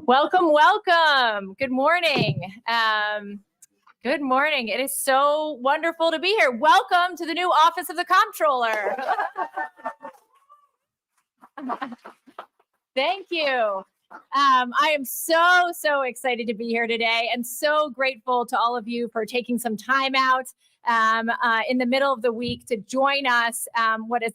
Welcome, welcome. Good morning. Good morning. It is so wonderful to be here. Welcome to the new office of the Comptroller. Thank you. I am so excited to be here today and so grateful to all of you for taking some time out in the middle of the week to join us. What is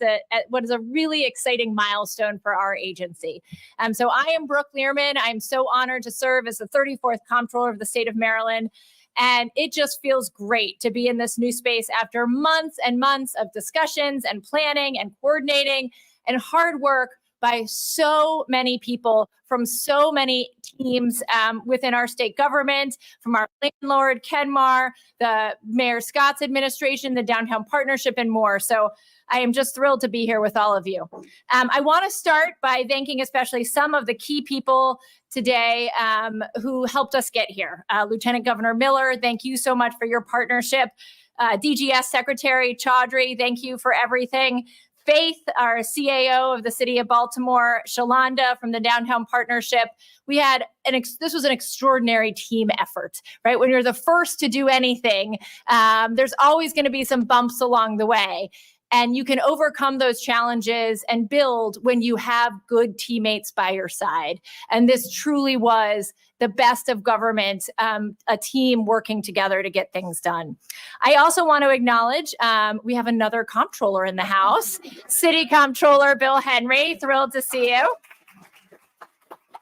a really exciting milestone for our agency. So I am Brooke Learman. I'm so honored to serve as the 34th Comptroller of the state of Maryland. And it just feels great to be in this new space after months and months of discussions and planning and coordinating and hard work by so many people from so many teams within our state government, from our landlord, Kenmar, the Mayor Scott's administration, the Downtown Partnership, and more. So I am just thrilled to be here with all of you. I want to start by thanking especially some of the key people today who helped us get here. Lieutenant Governor Miller, thank you so much for your partnership. DGS Secretary Chaudhry, thank you for everything. Faith, our CAO of the city of Baltimore, Shalonda from the Downtown Partnership. This was an extraordinary team effort, right? When you're the first to do anything, there's always going to be some bumps along the way. And you can overcome those challenges and build when you have good teammates by your side. And this truly was the best of government, a team working together to get things done. I also want to acknowledge we have another comptroller in the house, City Comptroller Bill Henry. Thrilled to see you.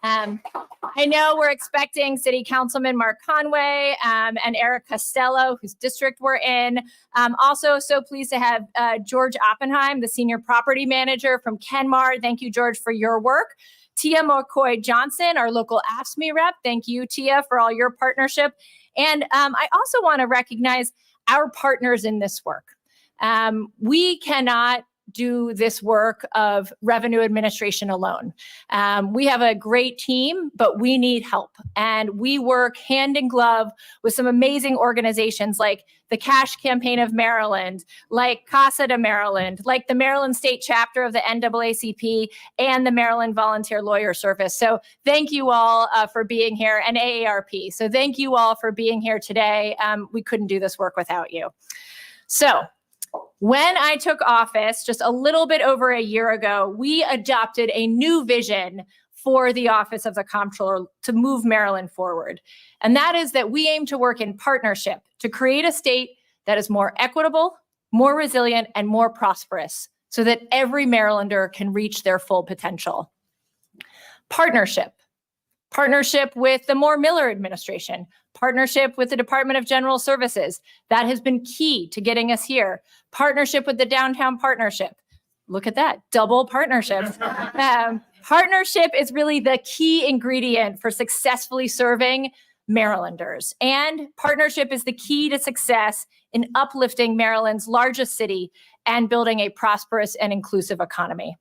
I know we're expecting City Councilman Mark Conway and Eric Costello, whose district we're in. Also, so pleased to have George Oppenheim, the Senior Property Manager from Kenmar. Thank you, George, for your work. Tia McCoy-Johnson, our local AFSCME rep. Thank you, Tia, for all your partnership. And I also want to recognize our partners in this work. We cannot do this work of revenue administration alone. We have a great team, but we need help. And we work hand in glove with some amazing organizations like the Cash Campaign of Maryland, like Casa de Maryland, like the Maryland State Chapter of the NAACP and the Maryland Volunteer Lawyer Service. So thank you all for being here, and AARP. So thank you all for being here today. We couldn't do this work without you. So when I took office just a little bit over a year ago, we adopted a new vision for the Office of the Comptroller to move Maryland forward. And that is that we aim to work in partnership to create a state that is more equitable, more resilient, and more prosperous so that every Marylander can reach their full potential. Partnership with the Moore Miller administration, partnership with the Department of General Services. That has been key to getting us here. Partnership with the Downtown Partnership. Look at that, double partnerships. Partnership is really the key ingredient for successfully serving Marylanders. And partnership is the key to success in uplifting Maryland's largest city and building a prosperous and inclusive economy.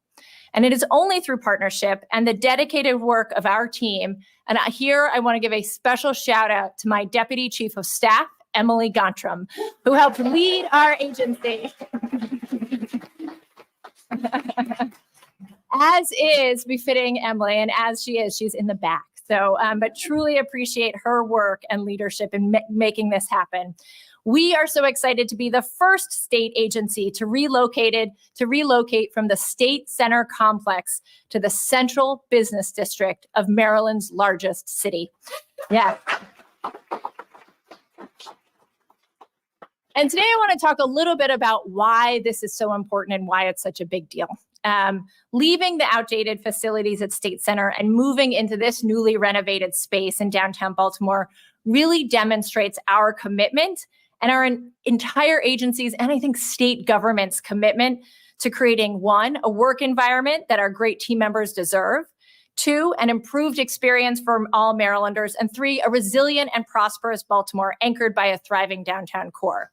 And it is only through partnership and the dedicated work of our team. And here I want to give a special shout out to my Deputy Chief of Staff, Emily Gontram, who helped lead our agency. As is befitting Emily, and as she is, she's in the back. So, but truly appreciate her work and leadership in making this happen. We are so excited to be the first state agency to relocate from the State Center complex to the central business district of Maryland's largest city. Yeah. And today I want to talk a little bit about why this is so important and why it's such a big deal. Leaving the outdated facilities at State Center and moving into this newly renovated space in downtown Baltimore really demonstrates our commitment and our entire agency's, and I think state government's commitment to creating, one, a work environment that our great team members deserve, two, an improved experience for all Marylanders, and three, a resilient and prosperous Baltimore anchored by a thriving downtown core.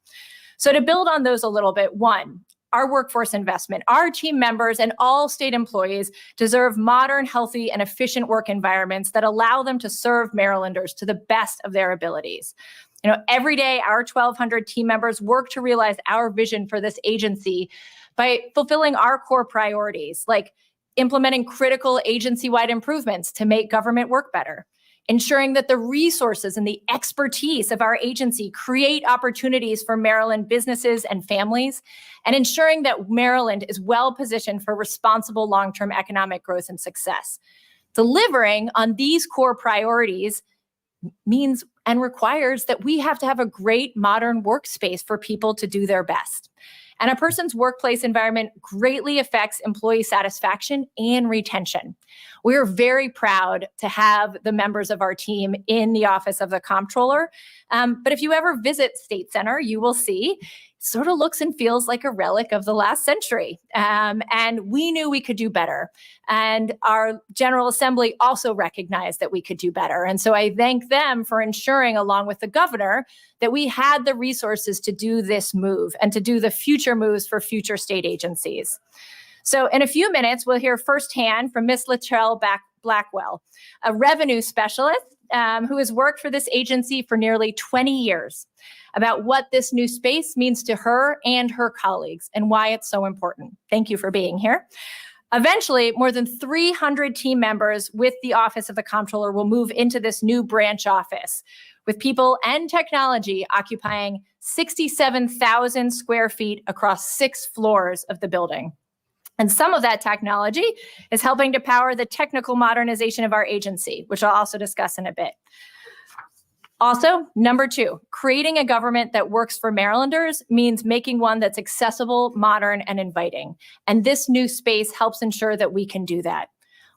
So to build on those a little bit, one, our workforce investment. Our team members and all state employees deserve modern, healthy, and efficient work environments that allow them to serve Marylanders to the best of their abilities. You know, every day our 1,200 team members work to realize our vision for this agency by fulfilling our core priorities, like implementing critical agency-wide improvements to make government work better, ensuring that the resources and the expertise of our agency create opportunities for Maryland businesses and families, and ensuring that Maryland is well positioned for responsible long-term economic growth and success. Delivering on these core priorities means and requires that we have to have a great modern workspace for people to do their best. And a person's workplace environment greatly affects employee satisfaction and retention. We're very proud to have the members of our team in the Office of the Comptroller. But if you ever visit State Center, you will see it sort of looks and feels like a relic of the last century. And we knew we could do better. And our General Assembly also recognized that we could do better. And so I thank them for ensuring, along with the governor, that we had the resources to do this move and to do the future moves for future state agencies. So in a few minutes, we'll hear firsthand from Ms. Latrell Blackwell, a revenue specialist who has worked for this agency for nearly 20 years, about what this new space means to her and her colleagues and why it's so important. Thank you for being here. Eventually, more than 300 team members with the Office of the Comptroller will move into this new branch office, with people and technology occupying 67,000 square feet across 6 floors of the building. And some of that technology is helping to power the technical modernization of our agency, which I'll also discuss in a bit. Also, number 2, creating a government that works for Marylanders means making one that's accessible, modern, and inviting. And this new space helps ensure that we can do that.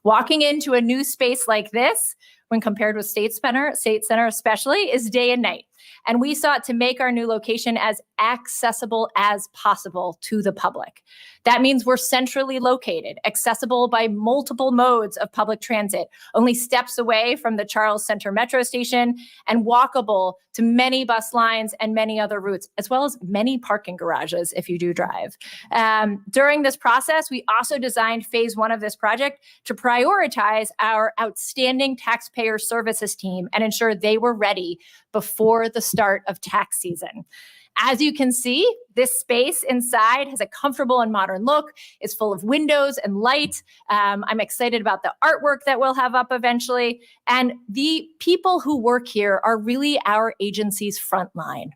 Walking into a new space like this, when compared with State Center especially, is day and night. And we sought to make our new location as accessible as possible to the public. That means we're centrally located, accessible by multiple modes of public transit, only steps away from the Charles Center Metro Station, and walkable to many bus lines and many other routes, as well as many parking garages if you do drive. During this process, we also designed phase 1 of this project to prioritize our outstanding taxpayer services team and ensure they were ready before the start of tax season. As you can see, this space inside has a comfortable and modern look. It's full of windows and light. I'm excited about the artwork that we'll have up eventually. And the people who work here are really our agency's front line.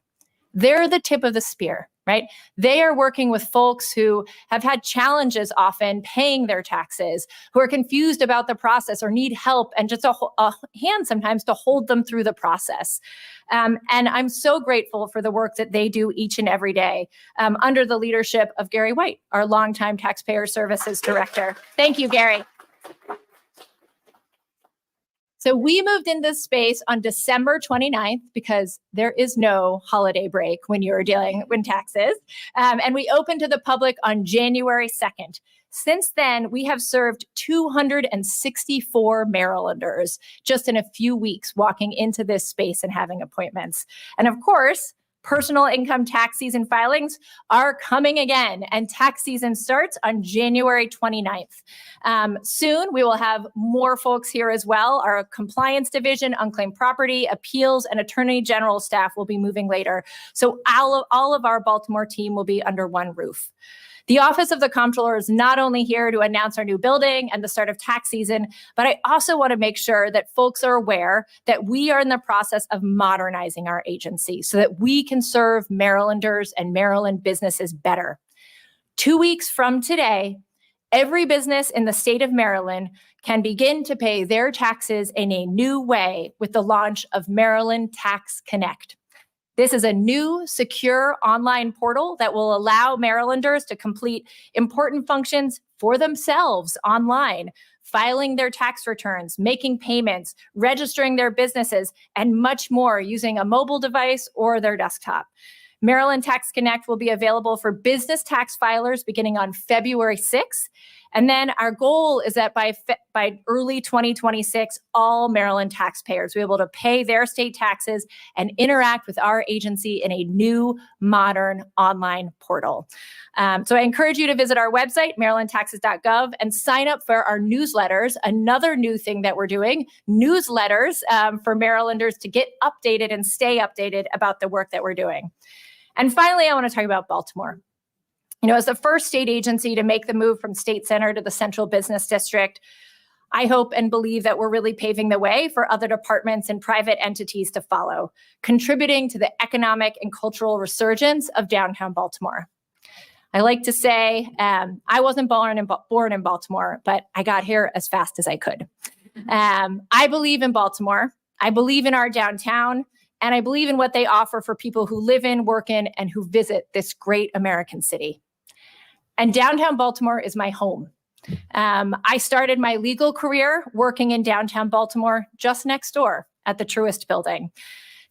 They're the tip of the spear, right? They are working with folks who have had challenges often paying their taxes, who are confused about the process or need help and just a hand sometimes to hold them through the process. And I'm so grateful for the work that they do each and every day under the leadership of Gary White, our longtime Taxpayer Services Director. Thank you, Gary. So we moved in this space on December 29th because there is no holiday break when you're dealing with taxes. And we opened to the public on January 2nd. Since then, we have served 264 Marylanders just in a few weeks walking into this space and having appointments. And of course, personal income tax season filings are coming again, and tax season starts on January 29th. Soon, we will have more folks here as well. Our compliance division, unclaimed property, appeals, and attorney general staff will be moving later. So all of our Baltimore team will be under one roof. The Office of the Comptroller is not only here to announce our new building and the start of tax season, but I also want to make sure that folks are aware that we are in the process of modernizing our agency so that we can serve Marylanders and Maryland businesses better. 2 weeks from today, every business in the state of Maryland can begin to pay their taxes in a new way with the launch of Maryland Tax Connect. This is a new, secure online portal that will allow Marylanders to complete important functions for themselves online, filing their tax returns, making payments, registering their businesses, and much more using a mobile device or their desktop. Maryland Tax Connect will be available for business tax filers beginning on February 6th. And then our goal is that by early 2026, all Maryland taxpayers will be able to pay their state taxes and interact with our agency in a new, modern online portal. So I encourage you to visit our website, marylandtaxes.gov, and sign up for our newsletters. Another new thing that we're doing, newsletters for Marylanders to get updated and stay updated about the work that we're doing. And finally, I want to talk about Baltimore. As the first state agency to make the move from State Center to the Central Business District, I hope and believe that we're really paving the way for other departments and private entities to follow, contributing to the economic and cultural resurgence of downtown Baltimore. I like to say I wasn't born in Baltimore, but I got here as fast as I could. I believe in Baltimore. I believe in our downtown, and I believe in what they offer for people who live in, work in, and who visit this great American city. And downtown Baltimore is my home. I started my legal career working in downtown Baltimore, just next door at the Truist Building.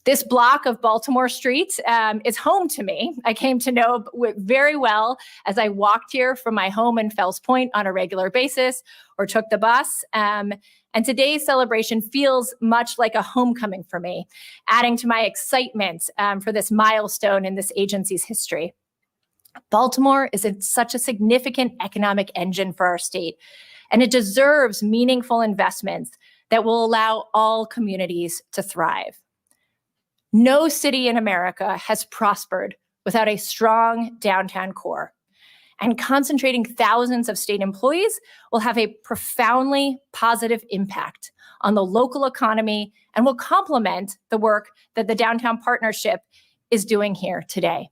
This block of Baltimore streets is home to me. I came to know it very well as I walked here from my home in Fells Point on a regular basis or took the bus. And today's celebration feels much like a homecoming for me, adding to my excitement for this milestone in this agency's history. Baltimore is such a significant economic engine for our state, and it deserves meaningful investments that will allow all communities to thrive. No city in America has prospered without a strong downtown core, and concentrating thousands of state employees will have a profoundly positive impact on the local economy and will complement the work that the Downtown Partnership is doing here today.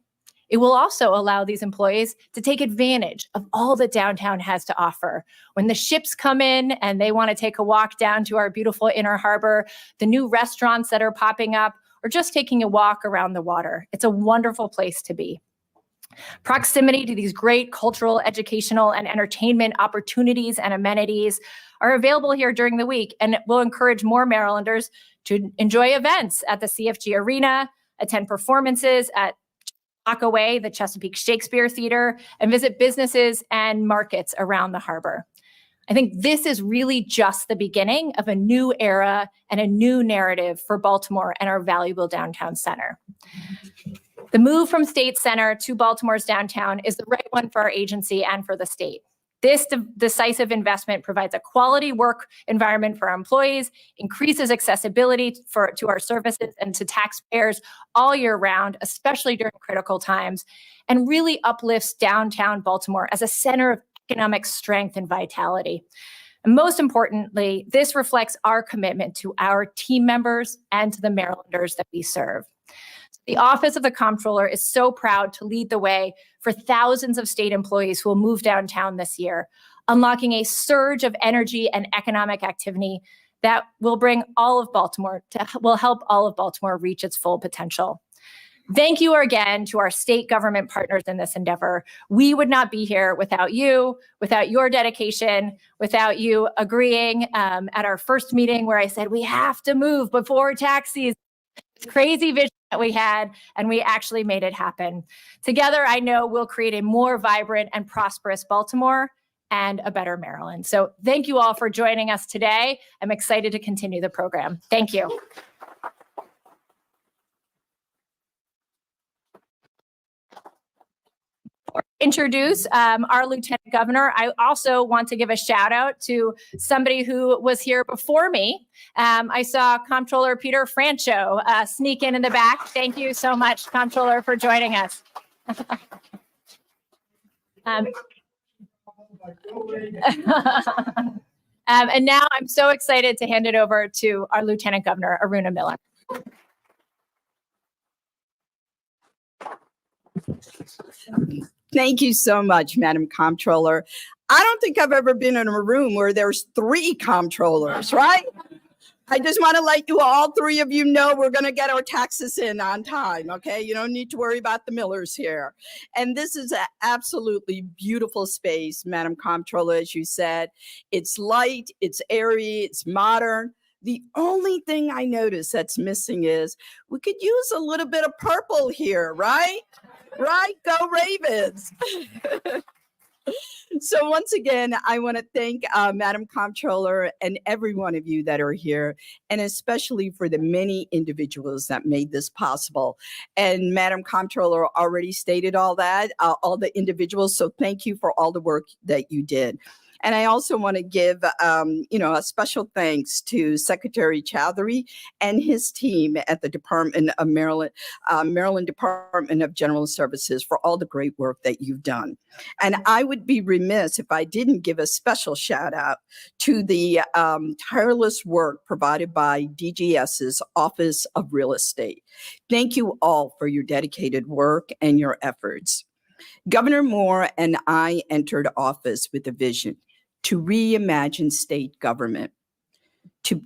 It will also allow these employees to take advantage of all that downtown has to offer. When the ships come in and they want to take a walk down to our beautiful inner harbor, the new restaurants that are popping up, or just taking a walk around the water, it's a wonderful place to be. Proximity to these great cultural, educational, and entertainment opportunities and amenities are available here during the week, and it will encourage more Marylanders to enjoy events at the CFG Arena, attend performances at Away, the Chesapeake Shakespeare Theater, and visit businesses and markets around the harbor. I think this is really just the beginning of a new era and a new narrative for Baltimore and our valuable downtown center. The move from State Center to Baltimore's downtown is the right one for our agency and for the state. This decisive investment provides a quality work environment for our employees, increases accessibility to our services and to taxpayers all year round, especially during critical times, and really uplifts downtown Baltimore as a center of economic strength and vitality. And most importantly, this reflects our commitment to our team members and to the Marylanders that we serve. The Office of the Comptroller is so proud to lead the way for thousands of state employees who will move downtown this year, unlocking a surge of energy and economic activity that will bring all of Baltimore will help all of Baltimore reach its full potential. Thank you again to our state government partners in this endeavor. We would not be here without you, without your dedication, without you agreeing at our first meeting where I said we have to move before tax season. Crazy vision that we had, and we actually made it happen. Together, I know we'll create a more vibrant and prosperous Baltimore and a better Maryland. So thank you all for joining us today. I'm excited to continue the program. Thank you. Introduce our Lieutenant Governor. I also want to give a shout out to somebody who was here before me. I saw Comptroller Peter Francho sneak in the back. Thank you so much, Comptroller, for joining us. And now I'm so excited to hand it over to our Lieutenant Governor, Aruna Miller. Thank you so much, Madam Comptroller. I don't think I've ever been in a room where there's 3 comptrollers, right? I just want to let you all 3 of you know we're going to get our taxes in on time, okay? You don't need to worry about the Millers here. And this is an absolutely beautiful space, Madam Comptroller, as you said. It's light, it's airy, it's modern. The only thing I notice that's missing is we could use a little bit of purple here, right? Right? Go Ravens. So once again, I want to thank Madam Comptroller and every one of you that are here, and especially for the many individuals that made this possible. And Madam Comptroller already stated all that, all the individuals. So thank you for all the work that you did. And I also want to give, a special thanks to Secretary Chowdhury and his team at the Department of Maryland Department of General Services for all the great work that you've done. And I would be remiss if I didn't give a special shout out to the tireless work provided by DGS's Office of Real Estate. Thank you all for your dedicated work and your efforts. Governor Moore and I entered office with a vision to reimagine state government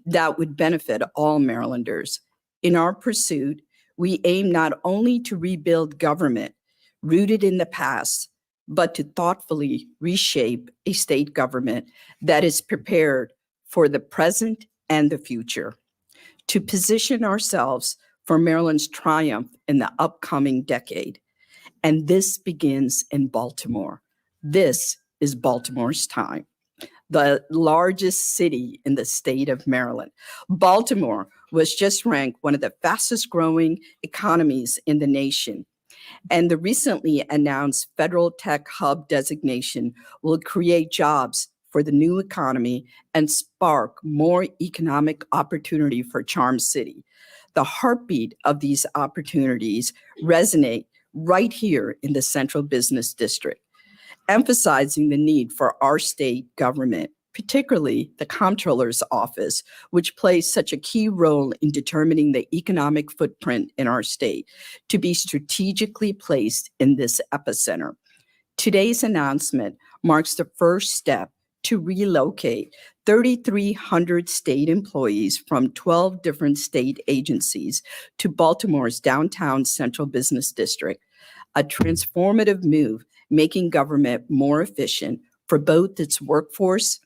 that would benefit all Marylanders. In our pursuit, we aim not only to rebuild government rooted in the past, but to thoughtfully reshape a state government that is prepared for the present and the future, to position ourselves for Maryland's triumph in the upcoming decade. And this begins in Baltimore. This is Baltimore's time, the largest city in the state of Maryland. Baltimore was just ranked one of the fastest growing economies in the nation. And the recently announced federal tech hub designation will create jobs for the new economy and spark more economic opportunity for Charm City. The heartbeat of these opportunities resonate right here in the Central Business District, emphasizing the need for our state government, particularly the Comptroller's office, which plays such a key role in determining the economic footprint in our state, to be strategically placed in this epicenter. Today's announcement marks the first step to relocate 3,300 state employees from 12 different state agencies to Baltimore's downtown Central Business District, a transformative move making government more efficient for both its workforce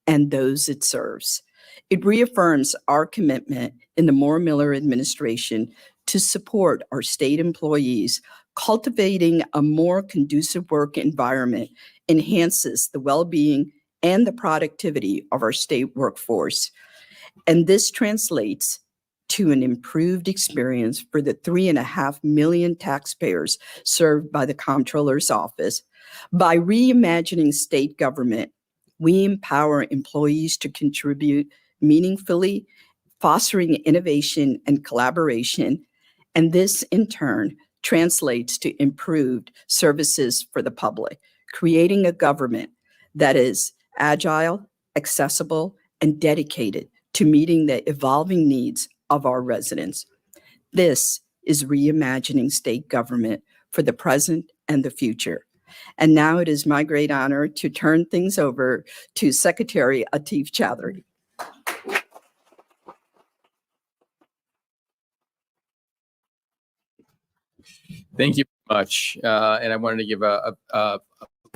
and those it serves. It reaffirms our commitment in the Moore-Miller administration to support our state employees. Cultivating a more conducive work environment enhances the well-being and the productivity of our state workforce. And this translates to an improved experience for the 3.5 million taxpayers served by the Comptroller's office. By reimagining state government, we empower employees to contribute meaningfully, fostering innovation and collaboration. And this, in turn, translates to improved services for the public, creating a government that is agile, accessible, and dedicated to meeting the evolving needs of our residents. This is reimagining state government for the present and the future. And now it is my great honor to turn things over to Secretary Atif Chowdhury. Thank you very much. And I wanted to give a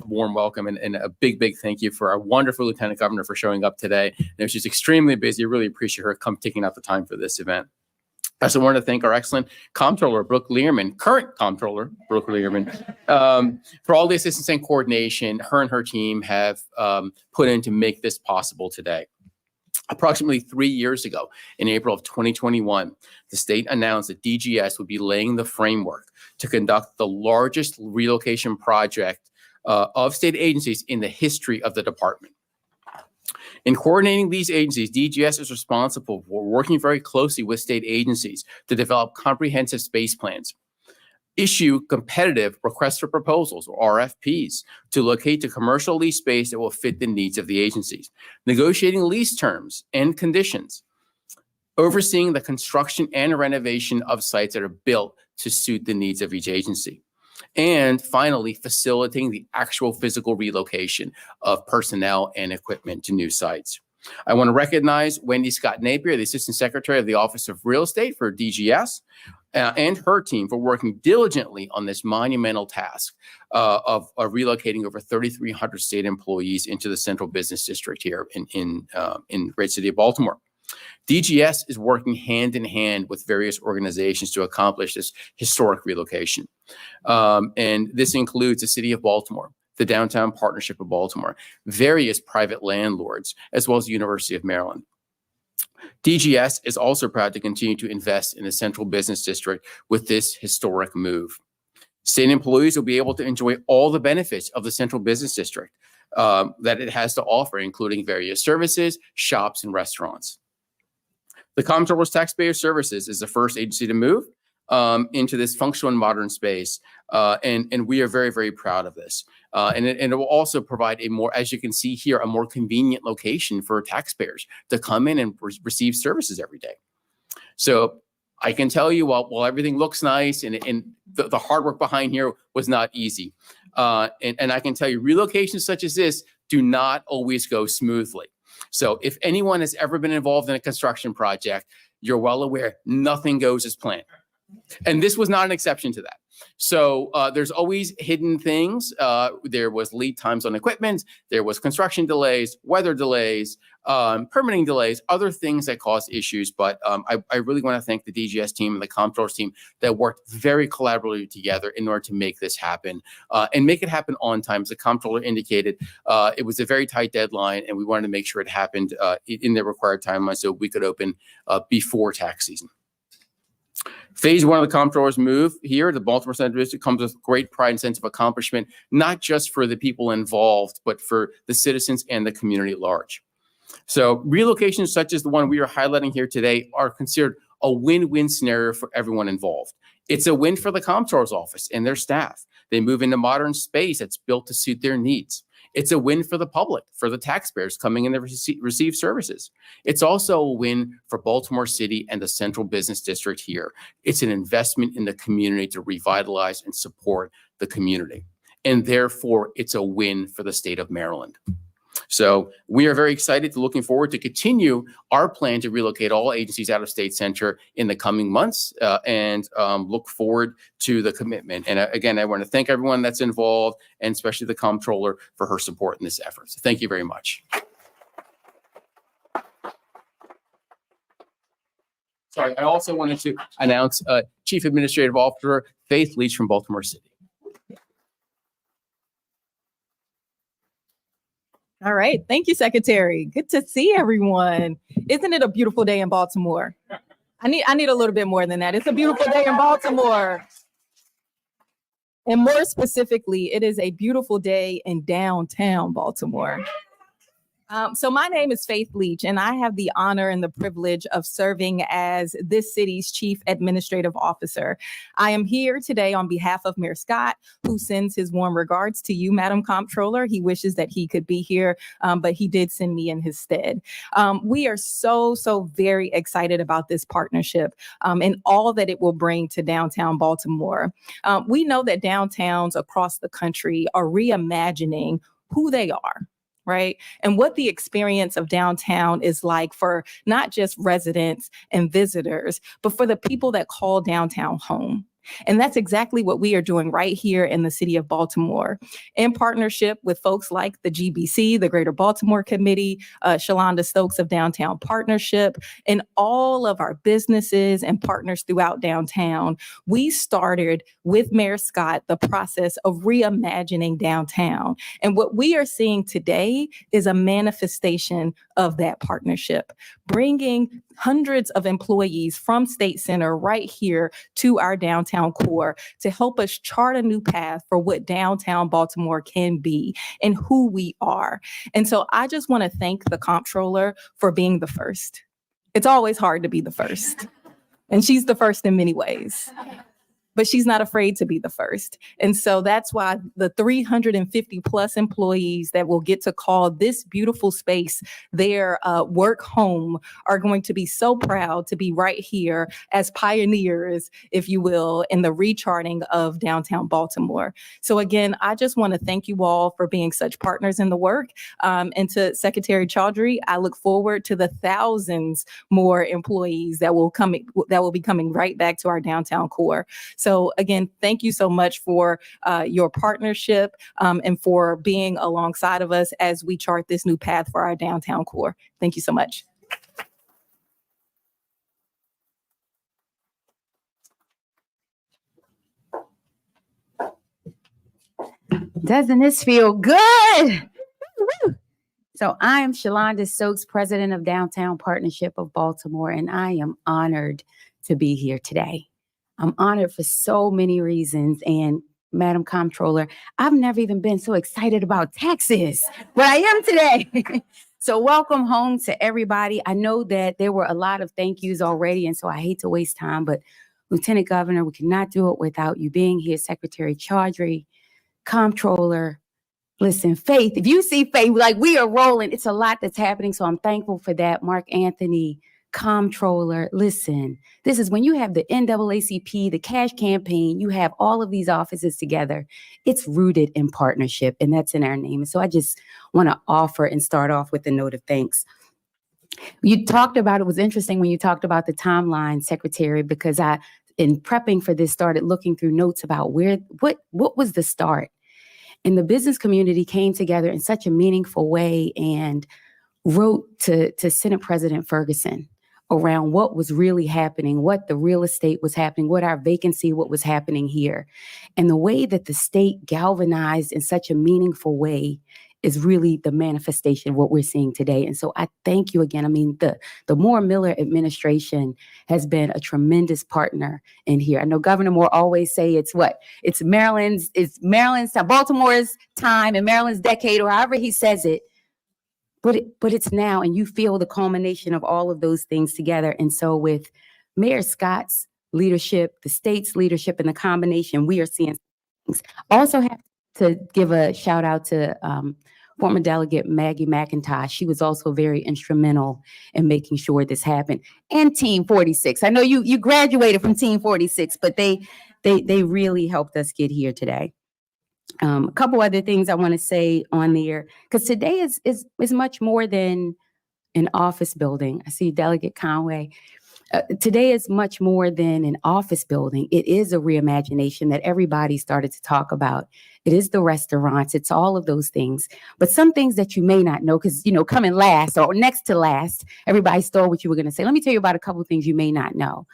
warm welcome and a big thank you for our wonderful Lieutenant Governor for showing up today. And she's extremely busy. I really appreciate her taking out the time for this event. I also want to thank our excellent Comptroller, Brooke Learman, current Comptroller, Brooke Learman, for all the assistance and coordination her and her team have put in to make this possible today. Approximately 3 years ago, in April of 2021, the state announced that DGS would be laying the framework to conduct the largest relocation project of state agencies in the history of the department. In coordinating these agencies, DGS is responsible for working very closely with state agencies to develop comprehensive space plans, issue competitive requests for proposals, or RFPs, to locate the commercial lease space that will fit the needs of the agencies, negotiating lease terms and conditions, overseeing the construction and renovation of sites that are built to suit the needs of each agency, and finally, facilitating the actual physical relocation of personnel and equipment to new sites. I want to recognize Wendy Scott Napier, the Assistant Secretary of the Office of Real Estate for DGS, and her team for working diligently on this monumental task of relocating over 3,300 state employees into the Central Business District here in the great city of Baltimore. DGS is working hand in hand with various organizations to accomplish this historic relocation. And this includes the City of Baltimore, the Downtown Partnership of Baltimore, various private landlords, as well as the University of Maryland. DGS is also proud to continue to invest in the Central Business District with this historic move. State employees will be able to enjoy all the benefits of the Central Business District, that it has to offer, including various services, shops, and restaurants. The Comptroller's Taxpayer Services is the first agency to move into this functional and modern space, and we are very, very proud of this. And it will also provide a more, as you can see here, a more convenient location for taxpayers to come in and receive services every day. So I can tell you, while everything looks nice and the hard work behind here was not easy, and I can tell you, relocations such as this do not always go smoothly. So if anyone has ever been involved in a construction project, you're well aware nothing goes as planned. And this was not an exception to that. So there's always hidden things. There was lead times on equipment. There was construction delays, weather delays, permitting delays, other things that cause issues. But I really want to thank the DGS team and the Comptroller's team that worked very collaboratively together in order to make this happen and make it happen on time. As the Comptroller indicated, it was a very tight deadline, and we wanted to make sure it happened in the required timeline so we could open before tax season. Phase one of the Comptroller's move here, the Baltimore Central District, comes with great pride and sense of accomplishment, not just for the people involved, but for the citizens and the community at large. So relocations such as the one we are highlighting here today are considered a win-win scenario for everyone involved. It's a win for the Comptroller's office and their staff. They move into modern space that's built to suit their needs. It's a win for the public, for the taxpayers coming in to receive services. It's also a win for Baltimore City and the Central Business District here. It's an investment in the community to revitalize and support the community. And therefore, it's a win for the state of Maryland. So we are very excited to looking forward to continue our plan to relocate all agencies out of State Center in the coming months and look forward to the commitment. And again, I want to thank everyone that's involved and especially the Comptroller for her support in this effort. So thank you very much. Sorry, I also wanted to announce Chief Administrative Officer Faith Leach from Baltimore City. All right. Thank you, Secretary. Good to see everyone. Isn't it a beautiful day in Baltimore? I need a little bit more than that. It's a beautiful day in Baltimore. And more specifically, it is a beautiful day in downtown Baltimore. So my name is Faith Leach, and I have the honor and the privilege of serving as this city's Chief Administrative Officer. I am here today on behalf of Mayor Scott, who sends his warm regards to you, Madam Comptroller. He wishes that he could be here, but he did send me in his stead. We are so very excited about this partnership and all that it will bring to downtown Baltimore. We know that downtowns across the country are reimagining who they are. Right? And what the experience of downtown is like for not just residents and visitors, but for the people that call downtown home. And that's exactly what we are doing right here in the city of Baltimore, in partnership with folks like the GBC, the Greater Baltimore Committee, Shalonda Stokes of Downtown Partnership, and all of our businesses and partners throughout downtown. We started with Mayor Scott the process of reimagining downtown. And what we are seeing today is a manifestation of that partnership, bringing hundreds of employees from State Center right here to our downtown core to help us chart a new path for what downtown Baltimore can be and who we are. And so I just want to thank the Comptroller for being the first. It's always hard to be the first, and she's the first in many ways. But she's not afraid to be the first. And so that's why the 350 plus employees that will get to call this beautiful space their work home are going to be so proud to be right here as pioneers, if you will, in the recharting of downtown Baltimore. So again, I just want to thank you all for being such partners in the work. And to Secretary Chaudhry, I look forward to the thousands more employees that will be coming right back to our downtown core. So again, thank you so much for your partnership and for being alongside of us as we chart this new path for our downtown core. Thank you so much. Doesn't this feel good? So I am Shalonda Stokes, President of Downtown Partnership of Baltimore, and I am honored to be here today. I'm honored for so many reasons, and Madam Comptroller, I've never even been so excited about taxes, but I am today. So welcome home to everybody. I know that there were a lot of thank yous already, and so I hate to waste time, but Lieutenant Governor, we cannot do it without you being here. Secretary Chaudhry, Comptroller. Listen, Faith, if you see Faith, like we are rolling, it's a lot that's happening. So I'm thankful for that. Mark Anthony, Comptroller. Listen, this is when you have the NAACP, the cash campaign, you have all of these offices together. It's rooted in partnership, and that's in our name. And so I just want to offer and start off with a note of thanks. You talked about, it was interesting when you talked about the timeline, Secretary, because in prepping for this, started looking through notes about what was the start. And the business community came together in such a meaningful way and wrote to Senate President Ferguson around what was really happening, what the real estate was happening, what our vacancy, what was happening here. And the way that the state galvanized in such a meaningful way is really the manifestation of what we're seeing today. And so I thank you again. I mean, the Moore Miller administration has been a tremendous partner in here. I know Governor Moore always say it's Maryland's time, Baltimore's time and Maryland's decade, or however he says it. But it's now, and you feel the culmination of all of those things together. And so with Mayor Scott's leadership, the state's leadership, and the combination, we are seeing things. Also have to give a shout out to former Delegate Maggie McIntosh. She was also very instrumental in making sure this happened. And Team 46. I know you graduated from Team 46, but they really helped us get here today. A couple other things I want to say on there, because today is much more than an office building. I see Delegate Conway. Today is much more than an office building. It is a reimagination that everybody started to talk about. It is the restaurants. It's all of those things. But some things that you may not know, because, coming last or next to last, everybody stole what you were going to say. Let me tell you about a couple of things you may not know.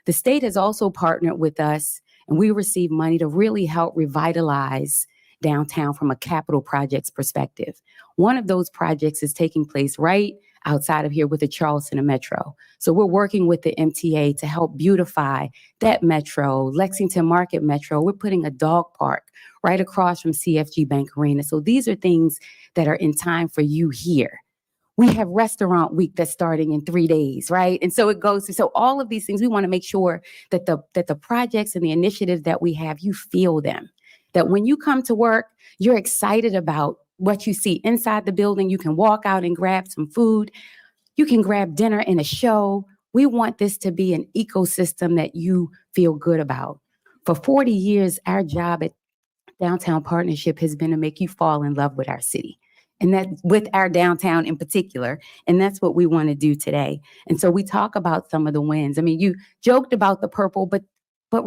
The state has also partnered with us, and we received money to really help revitalize downtown from a capital projects perspective. One of those projects is taking place right outside of here with the Charleston Metro. So we're working with the MTA to help beautify that metro, Lexington Market Metro. We're putting a dog park right across from CFG Bank Arena. So these are things that are in time for you here. We have Restaurant Week that's starting in 3 days, right? And so it goes through. So all of these things, we want to make sure that the projects and the initiatives that we have, you feel them. That when you come to work, you're excited about what you see inside the building. You can walk out and grab some food. You can grab dinner and a show. We want this to be an ecosystem that you feel good about. For 40 years, our job at Downtown Partnership has been to make you fall in love with our city, and that with our downtown in particular. And that's what we want to do today. And so we talk about some of the wins. I mean, you joked about the purple, but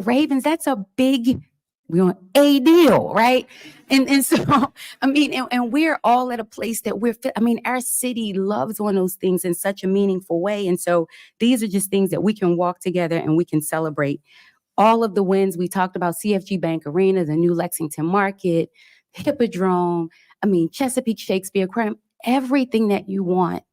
Ravens, that's a big deal, right? And so, I mean, and we're all at a place that our city loves one of those things in such a meaningful way. And so these are just things that we can walk together and we can celebrate. All of the wins we talked about, CFG Bank Arena, the new Lexington Market, Hippodrome, Chesapeake Shakespeare Aquarium, everything that you want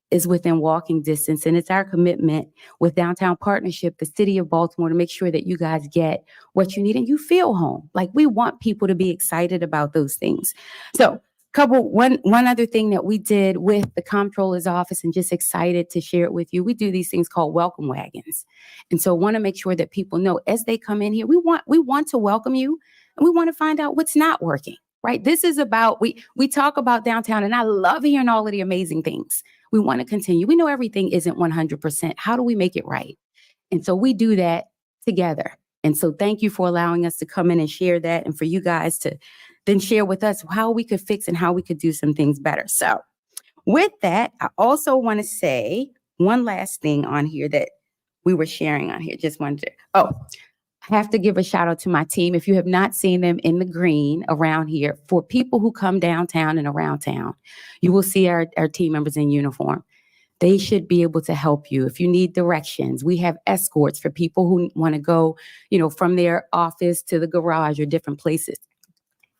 is within walking distance. And it's our commitment with Downtown Partnership, the city of Baltimore, to make sure that you guys get what you need and you feel home. Like, we want people to be excited about those things. So one other thing that we did with the Comptroller's office, and just excited to share it with you, we do these things called welcome wagons. And so want to make sure that people know as they come in here, we want to welcome you, and we want to find out what's not working, right? This is about, we talk about downtown, and I love hearing all of the amazing things. We want to continue. We know everything isn't 100%. How do we make it right? And so we do that together. And so thank you for allowing us to come in and share that, and for you guys to then share with us how we could fix and how we could do some things better. So with that, I also want to say one last thing on here that we were sharing on here. Just wanted to, I have to give a shout out to my team. If you have not seen them in the green around here, for people who come downtown and around town, you will see our team members in uniform. They should be able to help you. If you need directions, we have escorts for people who want to go, from their office to the garage or different places.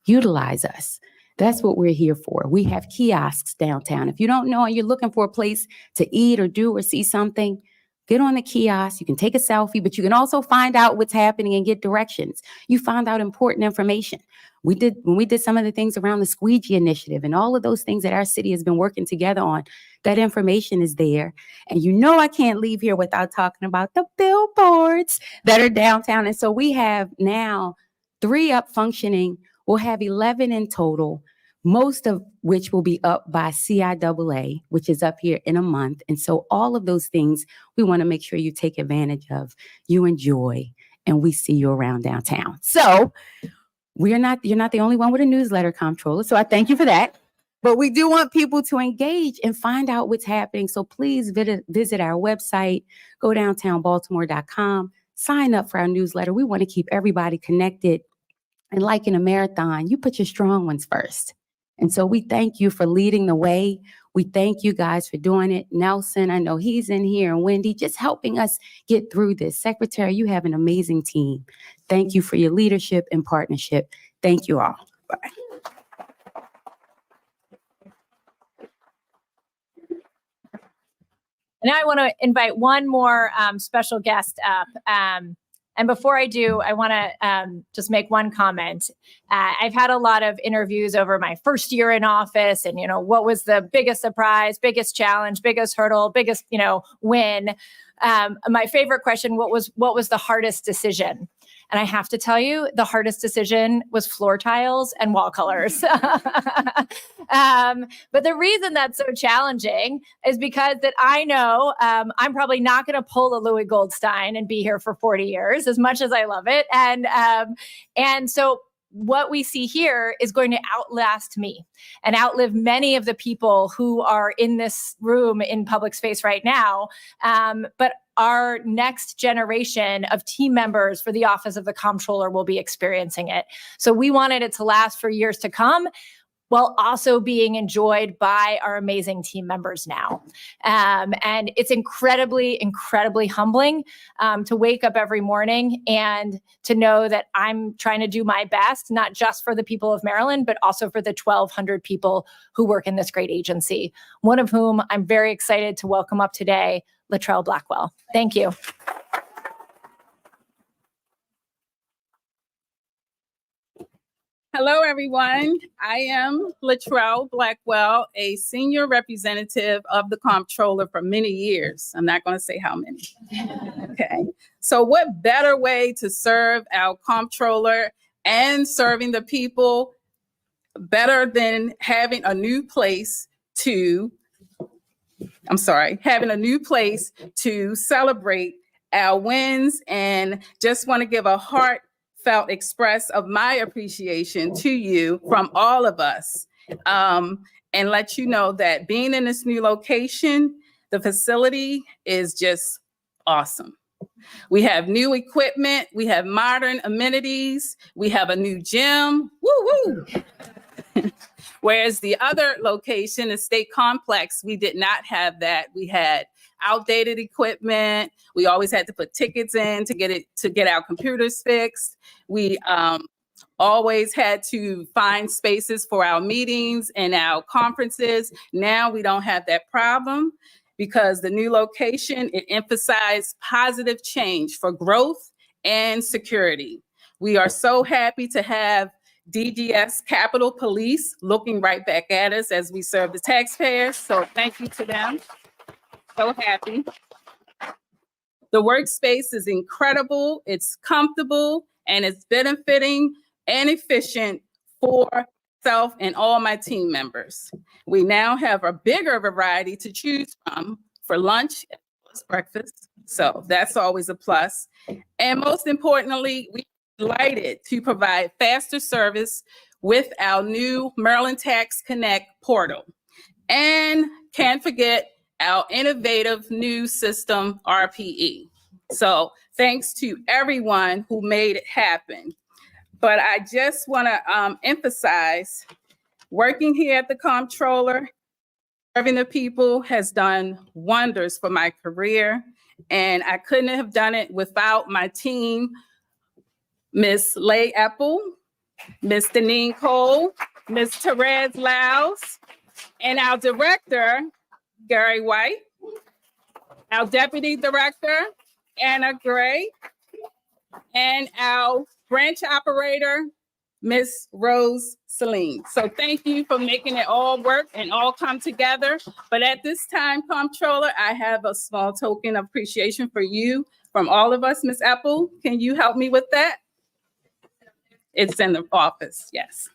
Utilize us. That's what we're here for. We have kiosks downtown. If you don't know and you're looking for a place to eat or do or see something, Get on the kiosk. You can take a selfie, but you can also find out what's happening and get directions. You find out important information. When we did some of the things around the squeegee initiative and all of those things that our city has been working together on, that information is there. And you know I can't leave here without talking about the billboards that are downtown. And so we have now 3 up functioning. We'll have 11 in total, most of which will be up by CIAA, which is up here in a month. And so all of those things we want to make sure you take advantage of, you enjoy, and we see you around downtown. So you're not the only one with a newsletter, Comptroller. So I thank you for that. But we do want people to engage and find out what's happening. So please visit our website, go downtownbaltimore.com, sign up for our newsletter. We want to keep everybody connected. And like in a marathon, you put your strong ones first. And so we thank you for leading the way. We thank you guys for doing it. Nelson, I know he's in here, and Wendy, just helping us get through this. Secretary, you have an amazing team. Thank you for your leadership and partnership. Thank you all. Bye. And now I want to invite one more special guest up. And before I do, I want to just make one comment. I've had a lot of interviews over my first year in office, and what was the biggest surprise, biggest challenge, biggest hurdle, biggest win. My favorite question: what was the hardest decision? And I have to tell you, the hardest decision was floor tiles and wall colors. But the reason that's so challenging is because that I know I'm probably not going to pull a Louis Goldstein and be here for 40 years, as much as I love it. And so what we see here is going to outlast me and outlive many of the people who are in this room in public space right now. But our next generation of team members for the Office of the Comptroller will be experiencing it. So we wanted it to last for years to come, while also being enjoyed by our amazing team members now. And it's incredibly, incredibly humbling to wake up every morning and to know that I'm trying to do my best, not just for the people of Maryland, but also for the 1,200 people who work in this great agency, one of whom I'm very excited to welcome up today, Latrell Blackwell. Thank you. Hello, everyone. I am Latrell Blackwell, a senior representative of the Comptroller for many years. I'm not going to say how many. Okay. So what better way to serve our Comptroller and serving the people better than having a new place to celebrate our wins, and just want to give a heartfelt express of my appreciation to you from all of us, and let you know that being in this new location, the facility is just awesome. We have new equipment, we have modern amenities, we have a new gym, woo-woo. Whereas the other location, the State Complex, we did not have that. We had outdated equipment. We always had to put tickets in to get our computers fixed. We always had to find spaces for our meetings and our conferences. Now we don't have that problem because the new location, it emphasized positive change for growth and security. We are so happy to have DGS Capitol Police looking right back at us as we serve the taxpayers. So thank you to them. So happy. The workspace is incredible. It's comfortable and it's benefiting and efficient for myself and all my team members. We now have a bigger variety to choose from for lunch as well as breakfast. So that's always a plus. And most importantly, we delighted to provide faster service with our new Maryland Tax Connect portal. And can't forget our innovative new system, RPE. So thanks to everyone who made it happen. But I just want to emphasize, working here at the Comptroller, serving the people has done wonders for my career. And I couldn't have done it without my team, Ms. Leigh Epple, Ms. Deneen Cole, Ms. Therese Laus, and our director, Gary White. our Deputy Director, Anna Gray, and our branch operator, Miss Rose Celine. So thank you for making it all work and all come together. But at this time, Comptroller, I have a small token of appreciation for you from all of us. Miss Apple, can you help me with that? It's in the office, yes.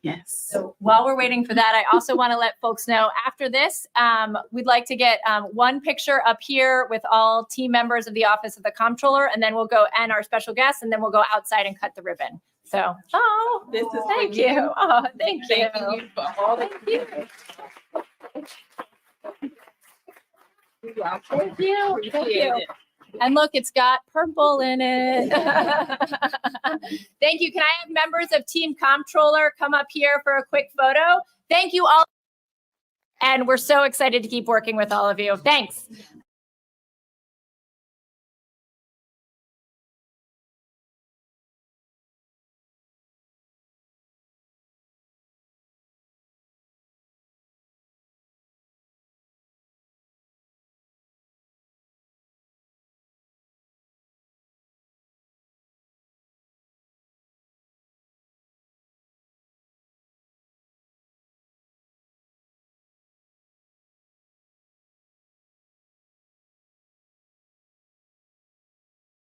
Yes. So while we're waiting for that, I also want to let folks know after this, we'd like to get one picture up here with all team members of the Office of the Comptroller, and then we'll go and our special guests, and then we'll go outside and cut the ribbon. So, This is thank for you. Oh, thank you. Thank you for all the Thank you. Thank you. Thank Appreciate you. it. And look, it's got purple in it. Thank you. Can I have members of Team Comptroller come up here for a quick photo? Thank you all. And we're so excited to keep working with all of you. Thanks.